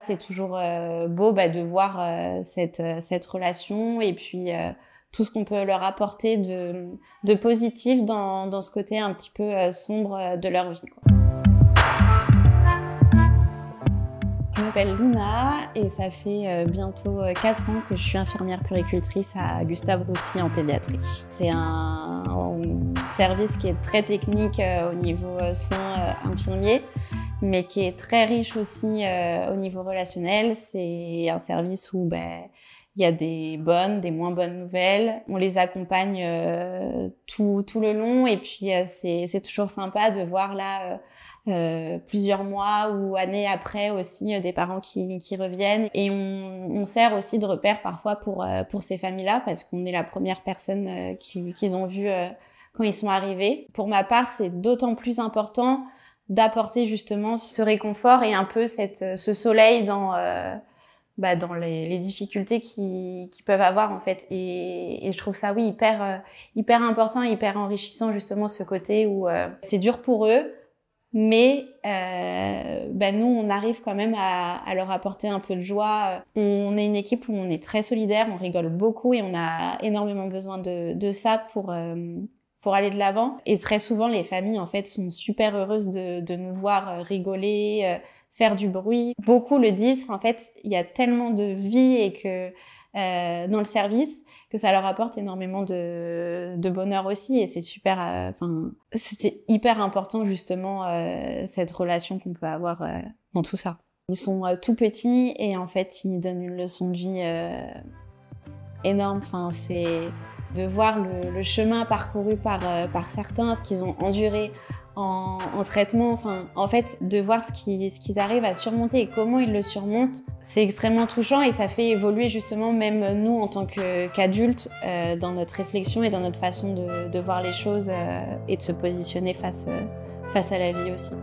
C'est toujours beau de voir cette relation et puis tout ce qu'on peut leur apporter de positif dans ce côté un petit peu sombre de leur vie, quoi. Je m'appelle Luna et ça fait bientôt 4 ans que je suis infirmière puéricultrice à Gustave Roussy en pédiatrie. C'est un service qui est très technique au niveau soins infirmiers, mais qui est très riche aussi au niveau relationnel. C'est un service où il y a des bonnes, des moins bonnes nouvelles. On les accompagne tout le long et puis c'est toujours sympa de voir là plusieurs mois ou années après aussi des parents qui reviennent. Et on sert aussi de repère parfois pour ces familles-là parce qu'on est la première personne qu'ils ont vue quand ils sont arrivés. Pour ma part, c'est d'autant plus important d'apporter justement ce réconfort et un peu ce soleil dans les difficultés qu'ils peuvent avoir en fait. Et je trouve ça hyper important, hyper enrichissant justement ce côté où c'est dur pour eux, mais nous on arrive quand même à leur apporter un peu de joie. On est une équipe où on est très solidaire, on rigole beaucoup et on a énormément besoin de ça pour aller de l'avant. Et très souvent, les familles, en fait, sont super heureuses de nous voir rigoler, faire du bruit. Beaucoup le disent, en fait, il y a tellement de vie et que dans le service que ça leur apporte énormément de bonheur aussi. Et c'est super, c'est hyper important, justement, cette relation qu'on peut avoir dans tout ça. Ils sont tout petits et, en fait, ils donnent une leçon de vie énorme. Enfin, c'est de voir le chemin parcouru par certains, ce qu'ils ont enduré en traitement. Enfin, en fait, de voir ce qu'ils arrivent à surmonter et comment ils le surmontent, c'est extrêmement touchant et ça fait évoluer justement même nous en tant qu'adultes dans notre réflexion et dans notre façon de voir les choses et de se positionner face à la vie aussi.